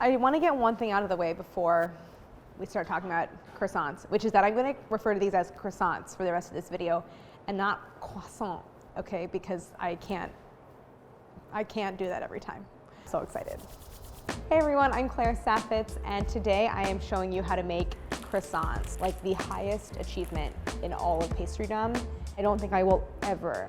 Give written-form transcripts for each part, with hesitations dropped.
I want to get one thing out of the way before we start talking about croissants, which is that I'm going to refer to these as croissants for the rest of this video and not croissant, okay? Because I can't do that every time. So excited. Hey everyone, I'm Saffitz, and today I am showing you how to make croissants, like the highest achievement in all of pastrydom. I don't think I will ever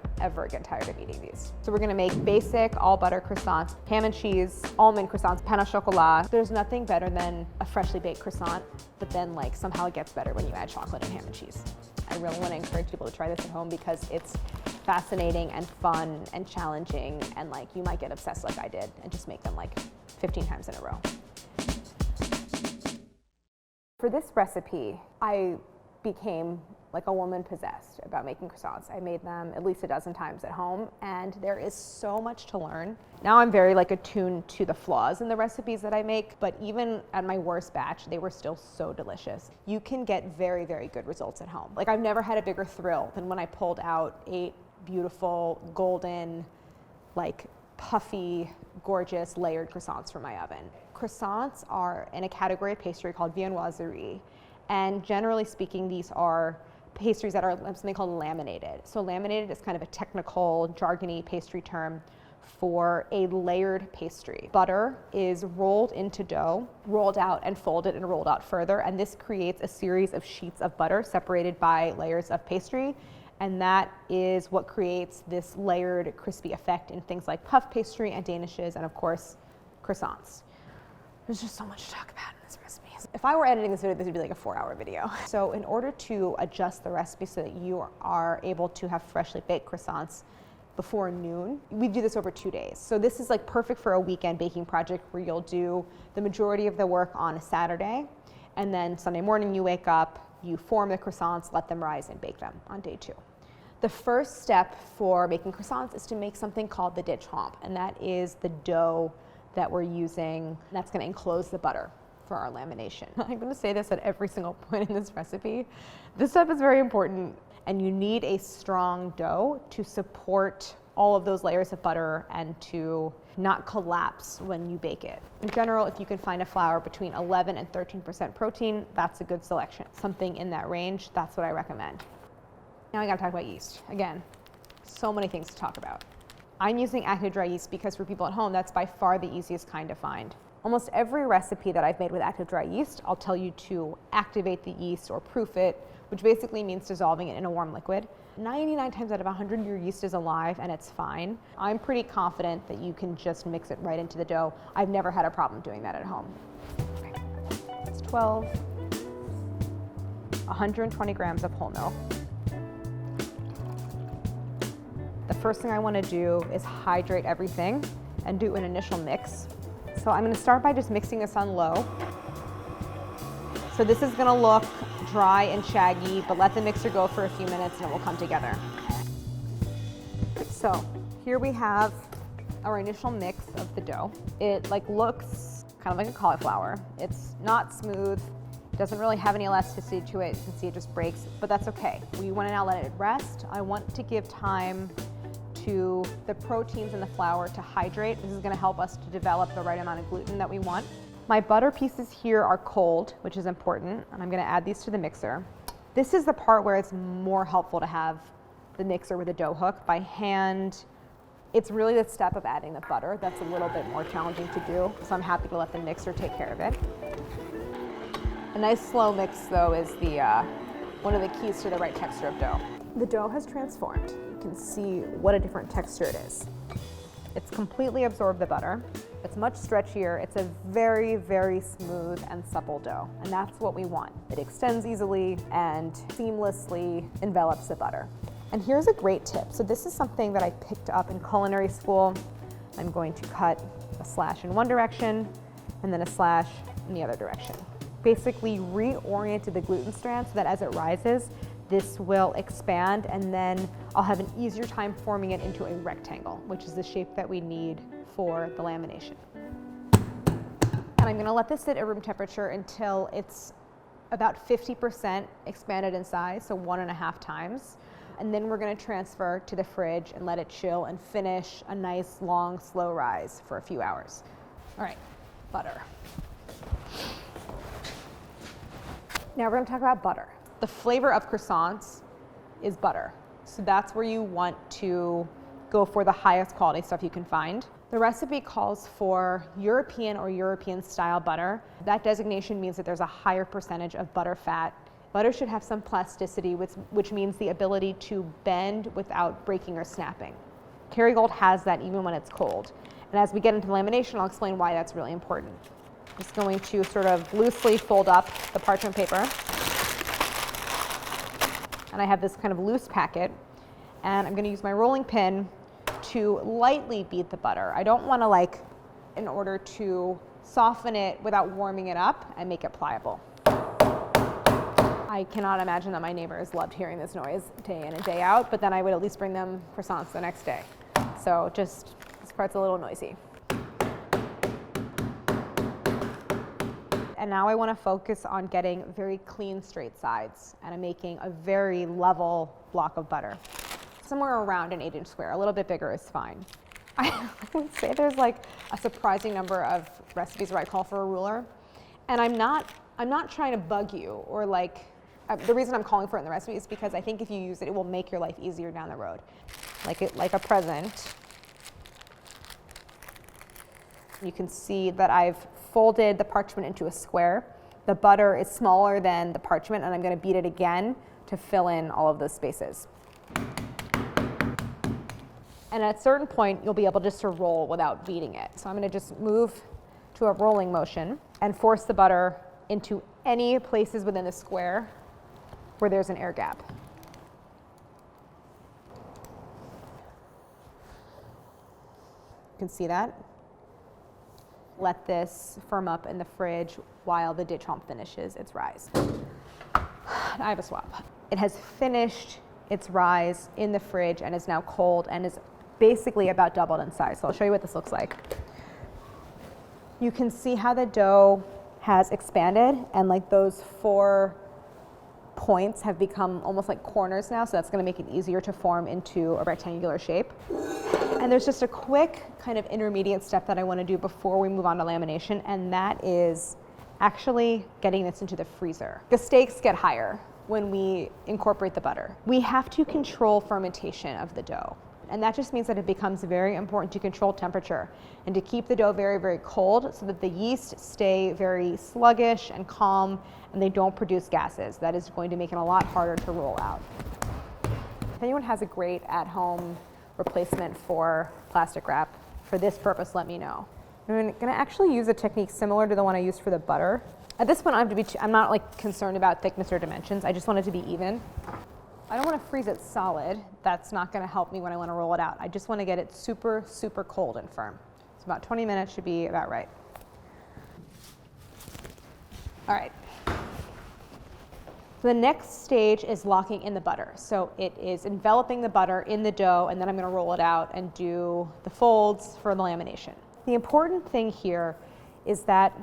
get tired of eating these. So we're gonna make basic all butter croissants, ham and cheese, almond croissants, pain au chocolat. There's nothing better than a freshly baked croissant, but then like somehow it gets better when you add chocolate and ham and cheese. I really wanna encourage people to try this at home because it's fascinating and fun and challenging, and like you might get obsessed like I did and just make them like 15 times in a row. For this recipe, I became like a woman possessed about making croissants. I made them at least a dozen times at home, and there is so much to learn. Now I'm very like attuned to the flaws in the recipes that I make, but even at my worst batch, they were still so delicious. You can get very good results at home. Like I've never had a bigger thrill than when I pulled out 8 beautiful, golden, like puffy, gorgeous, layered croissants from my oven. Croissants are in a category of pastry called viennoiserie, and generally speaking, these are pastries that are something called laminated. So laminated is kind of a technical, jargony pastry term for a layered pastry. Butter is rolled into dough, rolled out and folded and rolled out further, and this creates a series of sheets of butter separated by layers of pastry, and that is what creates this layered, crispy effect in things like puff pastry and danishes, and of course, croissants. There's just so much to talk about in this recipe. If I were editing this video, this would be like a 4-hour video. So in order to adjust the recipe so that you are able to have freshly baked croissants before noon, we do this over 2 days. So this is like perfect for a weekend baking project where you'll do the majority of the work on a Saturday, and then Sunday morning you wake up, you form the croissants, let them rise, and bake them on day 2. The first step for making croissants is to make something called the détrempe, and that is the dough that we're using that's going to enclose the butter for our lamination. I'm going to say this at every single point in this recipe. This step is very important, and you need a strong dough to support all of those layers of butter and to not collapse when you bake it. In general, if you can find a flour between 11 and 13% protein, that's a good selection. Something in that range, that's what I recommend. Now I gotta talk about yeast. Again, so many things to talk about. I'm using active dry yeast because for people at home, that's by far the easiest kind to find. Almost every recipe that I've made with active dry yeast, I'll tell you to activate the yeast or proof it, which basically means dissolving it in a warm liquid. 99 times out of 100, your yeast is alive and it's fine. I'm pretty confident that you can just mix it right into the dough. I've never had a problem doing that at home. Okay. It's 12, 120 grams of whole milk. The first thing I want to do is hydrate everything and do an initial mix. So I'm going to start by just mixing this on low. So this is going to look dry and shaggy, but let the mixer go for a few minutes and it will come together. So here we have our initial mix of the dough. It looks kind of like a cauliflower. It's not smooth. It doesn't really have any elasticity to it. You can see it just breaks, but that's okay. We want to now let it rest. I want to give time to the proteins in the flour to hydrate. This is going to help us to develop the right amount of gluten that we want. My butter pieces here are cold, which is important, and I'm going to add these to the mixer. This is the part where it's more helpful to have the mixer with a dough hook. By hand, it's really the step of adding the butter that's a little bit more challenging to do, so I'm happy to let the mixer take care of it. A nice slow mix, though, is one of the keys to the right texture of dough. The dough has transformed. You can see what a different texture it is. It's completely absorbed the butter. It's much stretchier. It's a very smooth and supple dough, and that's what we want. It extends easily and seamlessly envelops the butter. And here's a great tip. So this is something that I picked up in culinary school. I'm going to cut a slash in one direction and then a slash in the other direction. Basically reoriented the gluten strand so that as it rises, this will expand, and then I'll have an easier time forming it into a rectangle, which is the shape that we need for the lamination. And I'm gonna let this sit at room temperature until it's about 50% expanded in size, so 1.5 times. And then we're gonna transfer to the fridge and let it chill and finish a nice, long, slow rise for a few hours. All right, butter. Now we're going to talk about butter. The flavor of croissants is butter. So that's where you want to go for the highest quality stuff you can find. The recipe calls for European or European style butter. That designation means that there's a higher percentage of butter fat. Butter should have some plasticity, which means the ability to bend without breaking or snapping. Kerrygold has that even when it's cold. And as we get into lamination, I'll explain why that's really important. I'm just going to sort of loosely fold up the parchment paper. And I have this kind of loose packet. And I'm going to use my rolling pin to lightly beat the butter. I don't want to in order to soften it without warming it up and make it pliable. I cannot imagine that my neighbors loved hearing this noise day in and day out, but then I would at least bring them croissants the next day. So just, this part's a little noisy. And now I want to focus on getting very clean straight sides, and I'm making a very level block of butter. Somewhere around an 8-inch square, a little bit bigger is fine. I would say there's a surprising number of recipes where I call for a ruler, and I'm not trying to bug you or the reason I'm calling for it in the recipe is because I think if you use it, it will make your life easier down the road. Like a present. You can see that I've folded the parchment into a square. The butter is smaller than the parchment, and I'm going to beat it again to fill in all of those spaces. And at a certain point, you'll be able just to roll without beating it. So I'm going to just move to a rolling motion and force the butter into any places within the square where there's an air gap. You can see that. Let this firm up in the fridge while the Détrempe finishes its rise. I have a swap. It has finished its rise in the fridge and is now cold and is basically about doubled in size. So I'll show you what this looks like. You can see how the dough has expanded and those 4 points have become almost like corners now, so that's going to make it easier to form into a rectangular shape. And there's just a quick kind of intermediate step that I want to do before we move on to lamination, and that is actually getting this into the freezer. The stakes get higher when we incorporate the butter. We have to control fermentation of the dough. And that just means that it becomes very important to control temperature and to keep the dough very, very cold so that the yeast stay very sluggish and calm and they don't produce gases. That is going to make it a lot harder to roll out. If anyone has a great at-home replacement for plastic wrap for this purpose, let me know. I'm going to actually use a technique similar to the one I used for the butter. At this point, I'm not concerned about thickness or dimensions. I just want it to be even. I don't want to freeze it solid. That's not going to help me when I want to roll it out. I just want to get it super, super cold and firm. So about 20 minutes should be about right. All right. So the next stage is locking in the butter. So it is enveloping the butter in the dough, and then I'm going to roll it out and do the folds for the lamination. The important thing here is that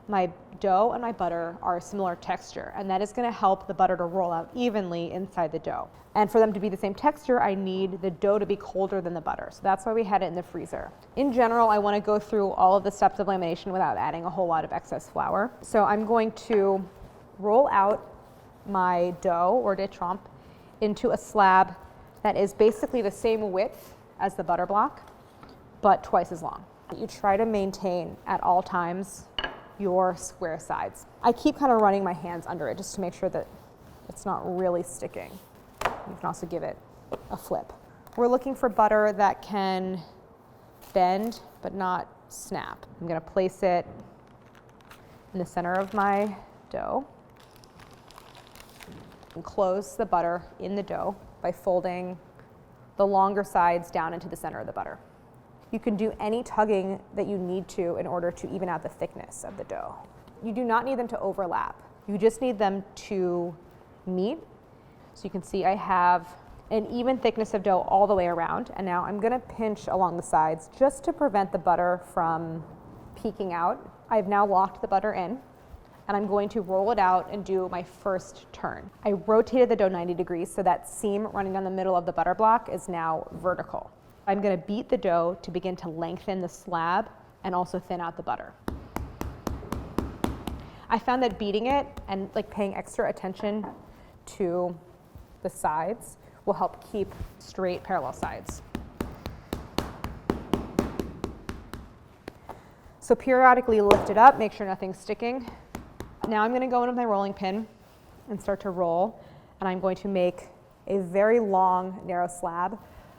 my dough and my butter are a similar texture, and that is going to help the butter to roll out evenly inside the dough. And for them to be the same texture, I need the dough to be colder than the butter. So that's why we had it in the freezer. In general, I want to go through all of the steps of lamination without adding a whole lot of excess flour. So I'm going to roll out my dough or Détrempe into a slab that is basically the same width as the butter block, but twice as long. You try to maintain at all times your square sides. I keep kind of running my hands under it just to make sure that it's not really sticking. You can also give it a flip. We're looking for butter that can bend but not snap. I'm going to place it in the center of my dough and close the butter in the dough by folding the longer sides down into the center of the butter. You can do any tugging that you need to in order to even out the thickness of the dough. You do not need them to overlap. You just need them to meet. So you can see I have an even thickness of dough all the way around, and now I'm going to pinch along the sides just to prevent the butter from peeking out. I've now locked the butter in, and I'm going to roll it out and do my first turn. I rotated the dough 90 degrees so that seam running down the middle of the butter block is now vertical. I'm going to beat the dough to begin to lengthen the slab and also thin out the butter. I found that beating it and like paying extra attention to the sides will help keep straight parallel sides. So periodically lift it up, make sure nothing's sticking. Now I'm going to go in with my rolling pin and start to roll, and I'm going to make a very long, narrow slab,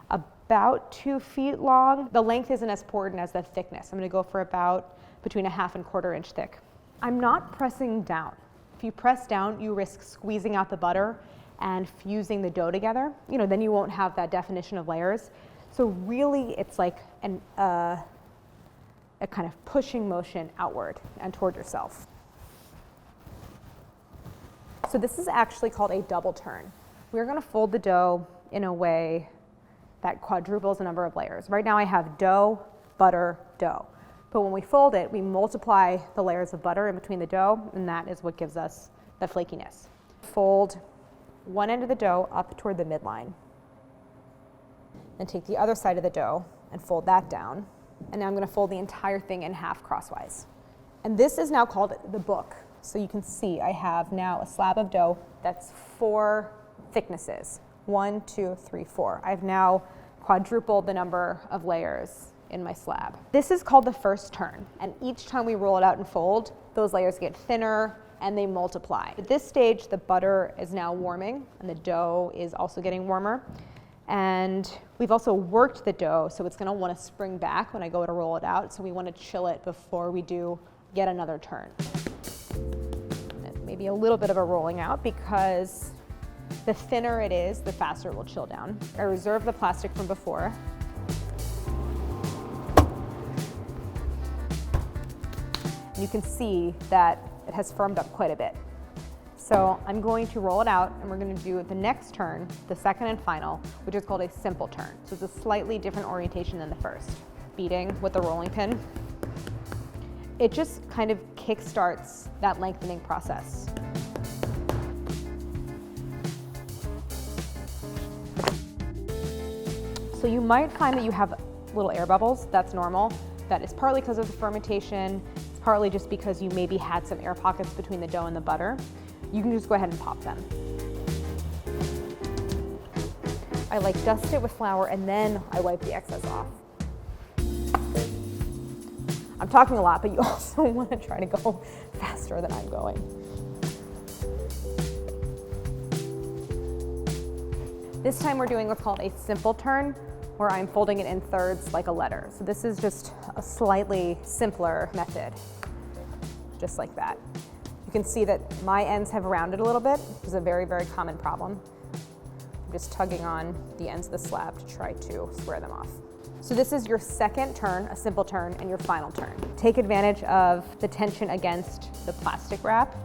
about 2 feet long. The length isn't as important as the thickness. I'm going to go for about between 1/2 and 1/4 inch thick. I'm not pressing down. If you press down, you risk squeezing out the butter and fusing the dough together. You know, then you won't have that definition of layers. So really, it's like a kind of pushing motion outward and toward yourself. So this is actually called a double turn. We're going to fold the dough in a way that quadruples the number of layers. Right now I have dough, butter, dough. But when we fold it, we multiply the layers of butter in between the dough, and that is what gives us the flakiness. Fold one end of the dough up toward the midline. Then take the other side of the dough and fold that down. And now I'm going to fold the entire thing in half crosswise. And this is now called the book. So you can see I have now a slab of dough that's 4 thicknesses. 1, 2, 3, 4. I've now quadrupled the number of layers in my slab. This is called the first turn, and each time we roll it out and fold, those layers get thinner and they multiply. At this stage, the butter is now warming and the dough is also getting warmer. And we've also worked the dough, so it's going to want to spring back when I go to roll it out, so we want to chill it before we do yet another turn. Maybe a little bit of a rolling out, because the thinner it is, the faster it will chill down. I reserve the plastic from before. You can see that it has firmed up quite a bit. So I'm going to roll it out, and we're going to do the next turn, the second and final, which is called a simple turn. So it's a slightly different orientation than the first. Beating with the rolling pin. It just kind of kickstarts that lengthening process. So you might find that you have little air bubbles. That's normal. That is partly because of the fermentation. It's partly just because you maybe had some air pockets between the dough and the butter. You can just go ahead and pop them. I like dust it with flour, and then I wipe the excess off. I'm talking a lot, but you also want to try to go faster than I'm going. This time we're doing what's called a simple turn, where I'm folding it in thirds like a letter. So this is just a slightly simpler method, just like that. You can see that my ends have rounded a little bit, which is a very, very common problem. I'm just tugging on the ends of the slab to try to square them off. So this is your second turn, a simple turn, and your final turn. Take advantage of the tension against the plastic wrap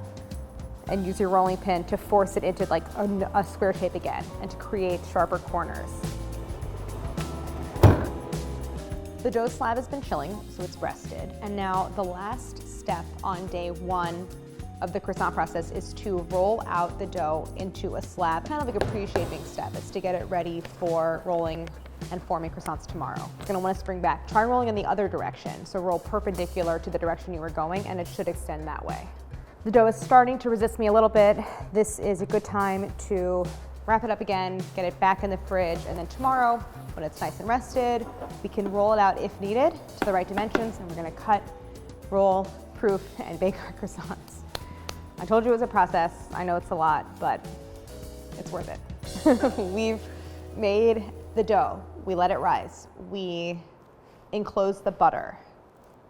and use your rolling pin to force it into like a square shape again and to create sharper corners. The dough slab has been chilling, so it's rested. And now the last step on day 1 of the croissant process is to roll out the dough into a slab, kind of like a pre-shaping step. It's to get it ready for rolling and forming croissants tomorrow. You're gonna wanna spring back. Try rolling in the other direction, so roll perpendicular to the direction you were going, and it should extend that way. The dough is starting to resist me a little bit. This is a good time to wrap it up again, get it back in the fridge, and then tomorrow, when it's nice and rested, we can roll it out if needed to the right dimensions, and we're gonna cut, roll, proof, and bake our croissants. I told you it was a process. I know it's a lot, but it's worth it. We've made the dough. We let it rise. We enclosed the butter.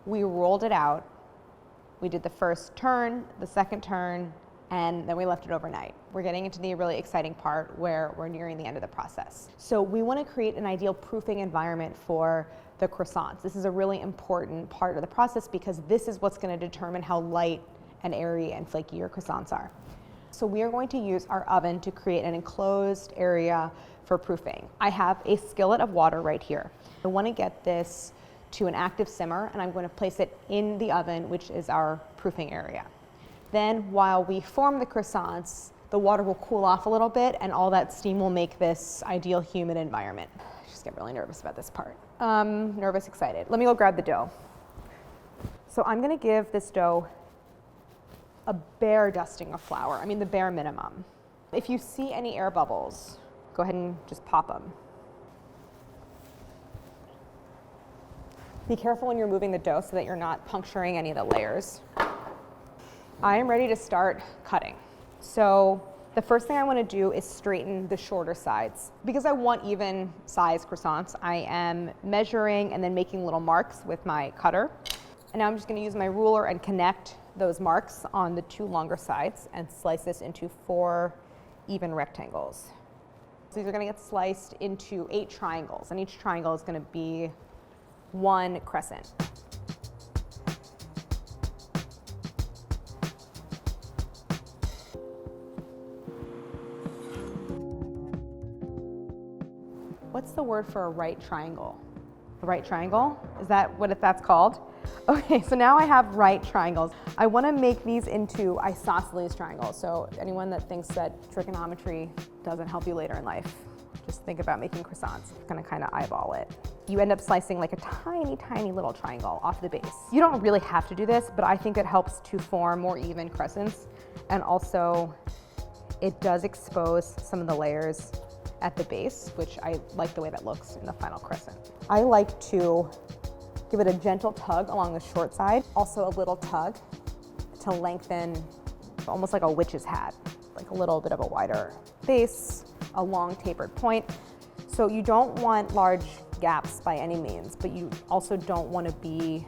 We rolled it out. We did the first turn, the second turn, and then we left it overnight. We're getting into the really exciting part where we're nearing the end of the process. So we want to create an ideal proofing environment for the croissants. This is a really important part of the process because this is what's going to determine how light and airy and flaky your croissants are. So we are going to use our oven to create an enclosed area for proofing. I have a skillet of water right here. I want to get this to an active simmer, and I'm going to place it in the oven, which is our proofing area. Then while we form the croissants, the water will cool off a little bit, and all that steam will make this ideal humid environment. I just get really nervous about this part. Nervous, excited. Let me go grab the dough. So I'm going to give this dough a bare dusting of flour. I mean, the bare minimum. If you see any air bubbles, go ahead and just pop them. Be careful when you're moving the dough so that you're not puncturing any of the layers. I am ready to start cutting. So the first thing I want to do is straighten the shorter sides. Because I want even size croissants, I am measuring and then making little marks with my cutter. And now I'm just going to use my ruler and connect those marks on the 2 longer sides and slice this into 4 even rectangles. So these are going to get sliced into 8 triangles, and each triangle is going to be 1 crescent. What's the word for a right triangle? A right triangle? Is that what that's called? Okay, so now I have right triangles. I want to make these into isosceles triangles. So anyone that thinks that trigonometry doesn't help you later in life, just think about making croissants. I'm gonna kind of eyeball it. You end up slicing like a tiny, tiny little triangle off the base. You don't really have to do this, but I think it helps to form more even crescents. And also, it does expose some of the layers at the base, which I like the way that looks in the final crescent. I like to give it a gentle tug along the short side, also a little tug to lengthen, almost like a witch's hat, like a little bit of a wider base, a long tapered point. So you don't want large gaps by any means, but you also don't want to be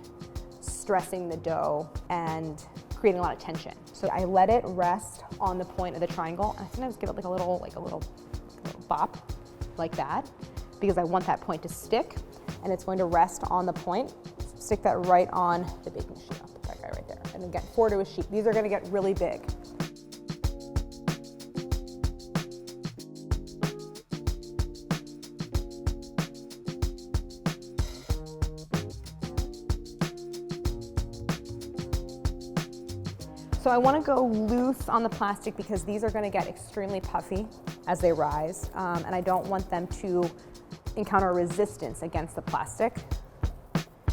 stressing the dough and creating a lot of tension. So I let it rest on the point of the triangle, and I sometimes give it like a little bop like that, because I want that point to stick, and it's going to rest on the point. Stick that right on the baking sheet. I'll put that guy right there. And then get 4 to a sheet. These are going to get really big. So I want to go loose on the plastic because these are going to get extremely puffy as they rise, and I don't want them to encounter resistance against the plastic.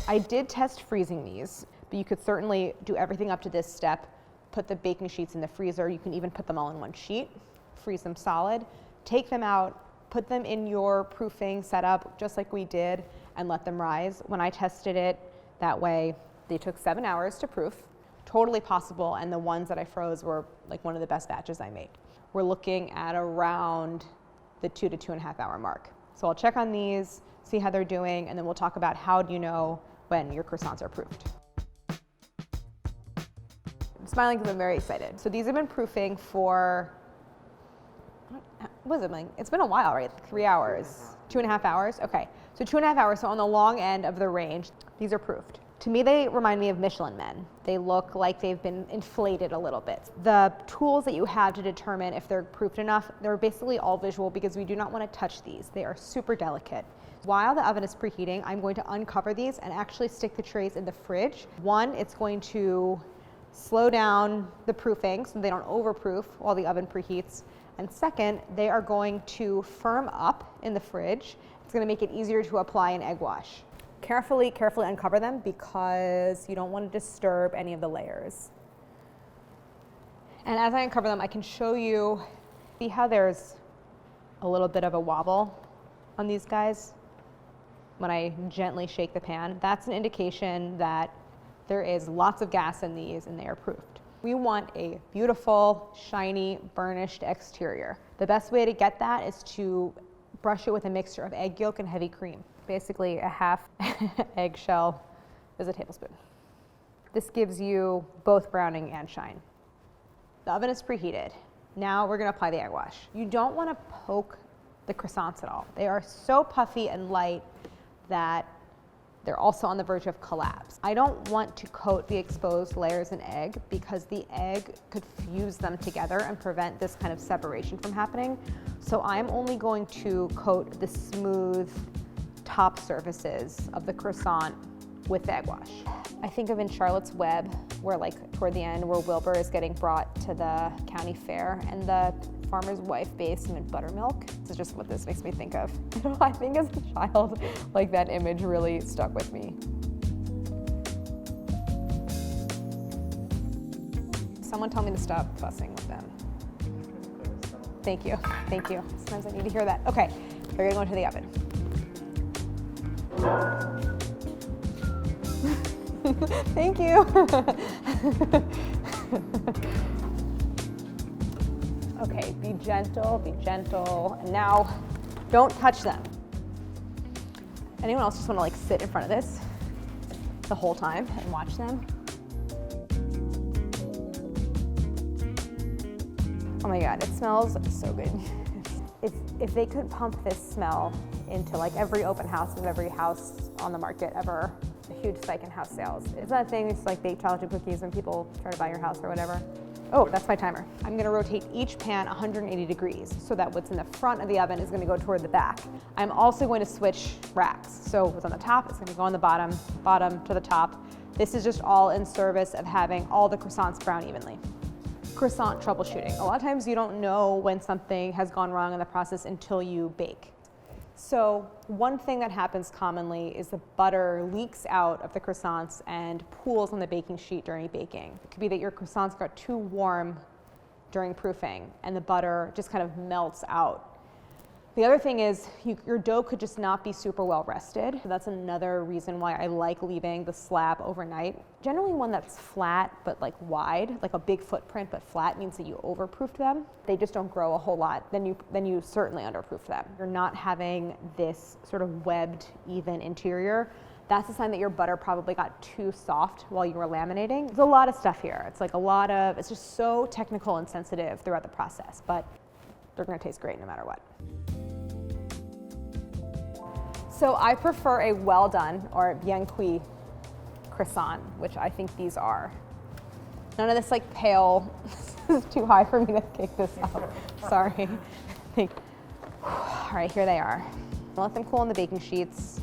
I did test freezing these, but you could certainly do everything up to this step, put the baking sheets in the freezer. You can even put them all in one sheet, freeze them solid, take them out, put them in your proofing setup just like we did, and let them rise. When I tested it that way, they took 7 hours to proof. Totally possible, and the ones that I froze were like one of the best batches I made. We're looking at around the 2 to 2.5 hour mark. So I'll check on these, see how they're doing, and then we'll talk about how do you know when your croissants are proofed. I'm smiling because I'm very excited. So these have been proofing for, what is it, like, it's been a while, right? 3 hours, 2.5 hours? Okay, so 2.5 hours, so on the long end of the range, these are proofed. To me, they remind me of Michelin men. They look like they've been inflated a little bit. The tools that you have to determine if they're proofed enough, they're basically all visual because we do not want to touch these. They are super delicate. While the oven is preheating, I'm going to uncover these and actually stick the trays in the fridge. One, it's going to slow down the proofing so they don't overproof while the oven preheats. And second, they are going to firm up in the fridge. It's going to make it easier to apply an egg wash. Carefully uncover them because you don't want to disturb any of the layers. And as I uncover them, I can show you, see how there's a little bit of a wobble on these guys? When I gently shake the pan, that's an indication that there is lots of gas in these and they are proofed. We want a beautiful, shiny, burnished exterior. The best way to get that is to brush it with a mixture of egg yolk and heavy cream. Basically, a half eggshell is a tablespoon. This gives you both browning and shine. The oven is preheated. Now we're going to apply the egg wash. You don't want to poke the croissants at all. They are so puffy and light that they're also on the verge of collapse. I don't want to coat the exposed layers in egg because the egg could fuse them together and prevent this kind of separation from happening. So I'm only going to coat the smooth top surfaces of the croissant with the egg wash. I think of in Charlotte's Web, where like toward the end, where Wilbur is getting brought to the county fair and the farmer's wife bathes him in buttermilk. This is just what this makes me think of. I think as a child, like that image really stuck with me. Someone tell me to stop fussing with them. Thank you, thank you. Sometimes I need to hear that. Okay, they're gonna go into the oven. Thank you. Okay, be gentle, be gentle. And now, don't touch them. Anyone else just wanna like sit in front of this the whole time and watch them? Oh my God, it smells so good. If they could pump this smell into like every open house of every house on the market ever, a huge spike in house sales. It's not a thing, it's like baked chocolate chip cookies when people try to buy your house or whatever. Oh, that's my timer. I'm gonna rotate each pan 180 degrees so that what's in the front of the oven is gonna go toward the back. I'm also going to switch racks. So what's on the top is gonna go on the bottom, bottom to the top. This is just all in service of having all the croissants brown evenly. Croissant troubleshooting. A lot of times you don't know when something has gone wrong in the process until you bake. So one thing that happens commonly is the butter leaks out of the croissants and pools on the baking sheet during baking. It could be that your croissants got too warm during proofing and the butter just kind of melts out. The other thing is your dough could just not be super well rested. That's another reason why I like leaving the slab overnight. Generally one that's flat but like wide, like a big footprint but flat, means that you overproofed them. They just don't grow a whole lot. Then you certainly underproofed them. You're not having this sort of webbed, even interior. That's a sign that your butter probably got too soft while you were laminating. There's a lot of stuff here. It's like it's just so technical and sensitive throughout the process, but they're gonna taste great no matter what. So I prefer a well done or bien cuit croissant, which I think these are. None of this like pale, this is too high for me to kick this up. Sorry. All right, here they are. Let them cool on the baking sheets,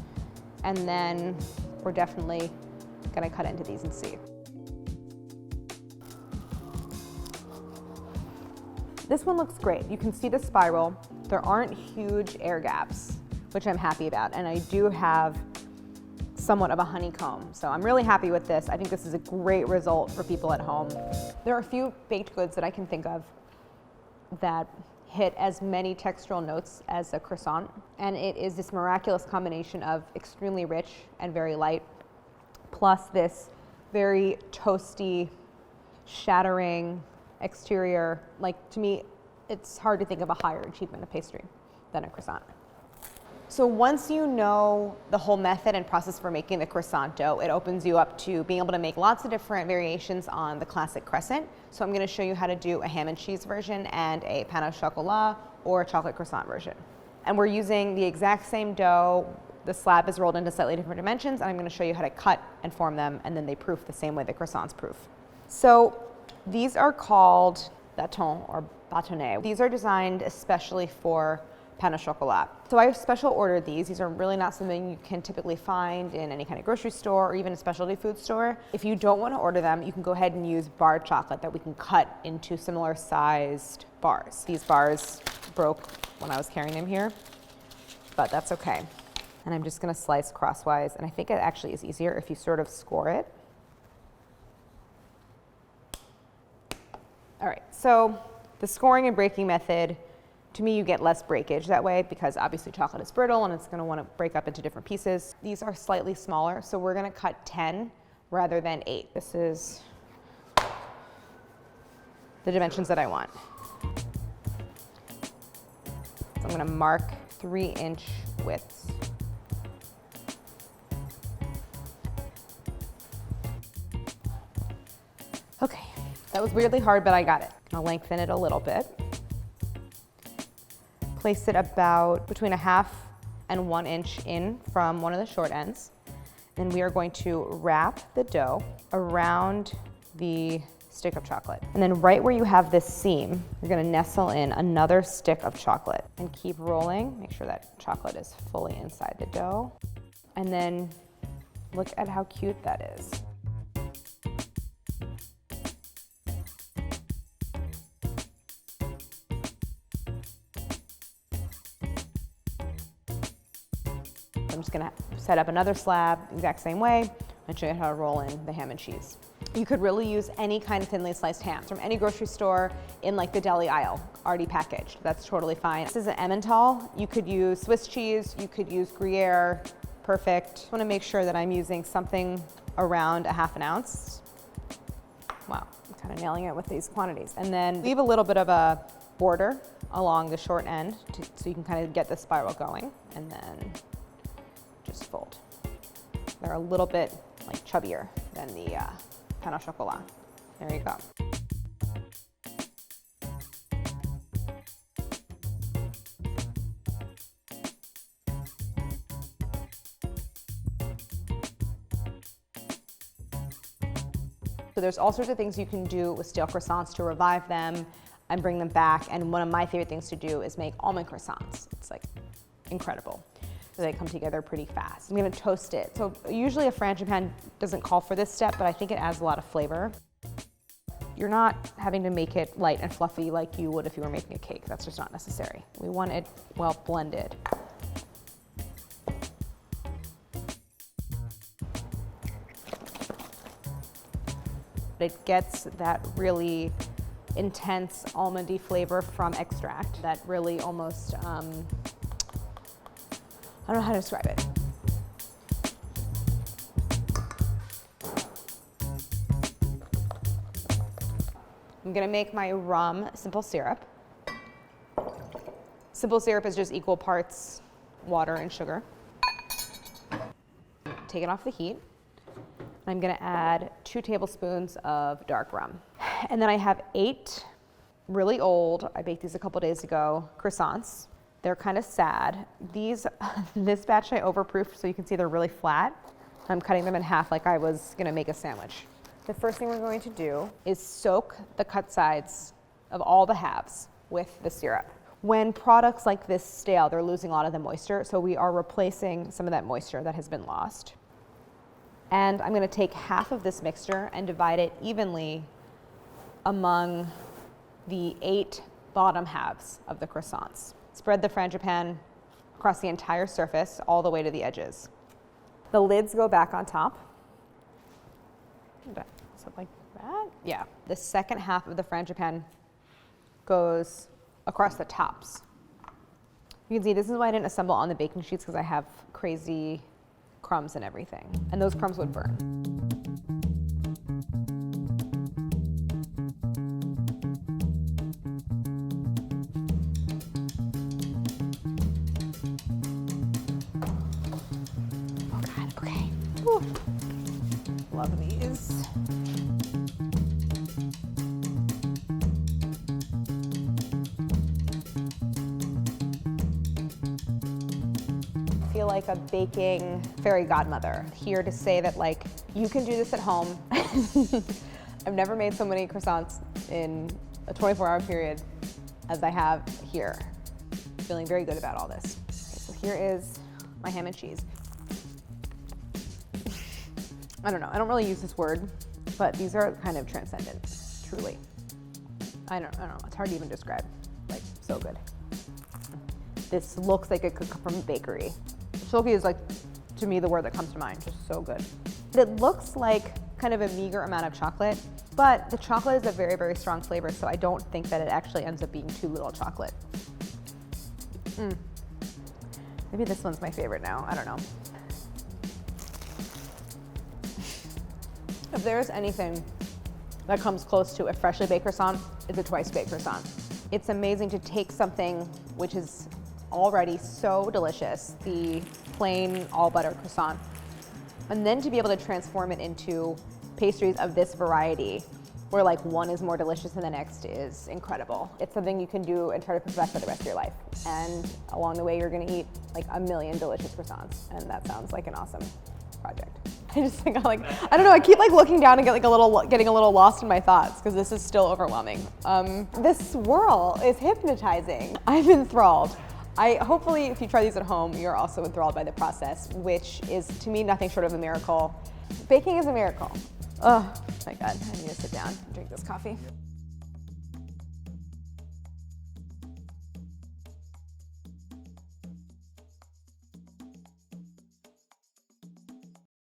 and then we're definitely gonna cut into these and see. This one looks great. You can see the spiral. There aren't huge air gaps, which I'm happy about. And I do have somewhat of a honeycomb. So I'm really happy with this. I think this is a great result for people at home. There are a few baked goods that I can think of that hit as many textural notes as a croissant. And it is this miraculous combination of extremely rich and very light, plus this very toasty, shattering exterior. Like, to me, it's hard to think of a higher achievement of pastry than a croissant. So once you know the whole method and process for making the croissant dough, it opens you up to being able to make lots of different variations on the classic crescent. So I'm going to show you how to do a ham and cheese version and a pain au chocolat or a chocolate croissant version. And we're using the exact same dough. The slab is rolled into slightly different dimensions, and I'm going to show you how to cut and form them, and then they proof the same way the croissants proof. So these are called bâtons or bâtonnets. These are designed especially for pain au chocolat. So I special ordered these. These are really not something you can typically find in any kind of grocery store or even a specialty food store. If you don't want to order them, you can go ahead and use barred chocolate that we can cut into similar sized bars. These bars broke when I was carrying them here, but that's okay. And I'm just going to slice crosswise, and I think it actually is easier if you sort of score it. All right, so the scoring and breaking method, to me, you get less breakage that way because obviously chocolate is brittle and it's going to want to break up into different pieces. These are slightly smaller, so we're going to cut 10 rather than 8. This is the dimensions that I want. So I'm going to mark 3-inch widths. Okay, that was weirdly hard, but I got it. I'll lengthen it a little bit. Place it about between 1/2 and 1 inch in from one of the short ends. Then we are going to wrap the dough around the stick of chocolate. And then right where you have this seam, you're gonna nestle in another stick of chocolate and keep rolling. Make sure that chocolate is fully inside the dough. And then look at how cute that is. I'm just gonna set up another slab, exact same way, and show you how to roll in the ham and cheese. You could really use any kind of thinly sliced ham from any grocery store in like the deli aisle, already packaged. That's totally fine. This is an Emmental. You could use Swiss cheese, you could use Gruyere, perfect. I wanna make sure that I'm using something around a half an ounce. Wow, I'm kind of nailing it with these quantities. And then leave a little bit of a border along the short end so you can kind of get the spiral going, and then just fold. They're a little bit like chubbier than the pain au chocolat. There you go. So there's all sorts of things you can do with stale croissants to revive them and bring them back. And one of my favorite things to do is make almond croissants. It's like incredible. So they come together pretty fast. I'm gonna toast it. So usually a frangipane doesn't call for this step, but I think it adds a lot of flavor. You're not having to make it light and fluffy like you would if you were making a cake. That's just not necessary. We want it well blended. It gets that really intense almondy flavor from extract that really almost, I don't know how to describe it. I'm gonna make my rum simple syrup. Simple syrup is just equal parts water and sugar. Take it off the heat. I'm gonna add 2 tablespoons of dark rum. And then I have 8 really old, I baked these a couple days ago, croissants. They're kind of sad. These, this batch I overproofed so you can see they're really flat. I'm cutting them in half like I was gonna make a sandwich. The first thing we're going to do is soak the cut sides of all the halves with the syrup. When products like this stale, they're losing a lot of the moisture, so we are replacing some of that moisture that has been lost. And I'm gonna take half of this mixture and divide it evenly among the 8 bottom halves of the croissants. Spread the frangipane across the entire surface, all the way to the edges. The lids go back on top. So like that? Yeah. The second half of the frangipane goes across the tops. You can see this is why I didn't assemble on the baking sheets, because I have crazy crumbs and everything, and those crumbs would burn. Oh God, okay. Whew. Love these. I feel like a baking fairy godmother here to say that like you can do this at home. I've never made so many croissants in a 24-hour period as I have here. Feeling very good about all this. Okay, so here is my ham and cheese. I don't know, I don't really use this word, but these are kind of transcendent, truly. I don't know, it's hard to even describe, like so good. This looks like it could come from a bakery. Silky is like, to me, the word that comes to mind, just so good. It looks like kind of a meager amount of chocolate, but the chocolate is a very, very strong flavor, so I don't think that it actually ends up being too little chocolate. Maybe this one's my favorite now, I don't know. If there's anything that comes close to a freshly baked croissant, it's a twice baked croissant. It's amazing to take something which is already so delicious, the plain all butter croissant, and then to be able to transform it into pastries of this variety, where like one is more delicious than the next, is incredible. It's something you can do and try to perfect for the rest of your life. And along the way, you're gonna eat like a million delicious croissants, and that sounds like an awesome project. I just think I don't know, I keep like looking down and getting a little lost in my thoughts because this is still overwhelming. This swirl is hypnotizing. I'm enthralled. Hopefully, if you try these at home, you're also enthralled by the process, which is, to me, nothing short of a miracle. Baking is a miracle. Oh my God, I need to sit down and drink this coffee.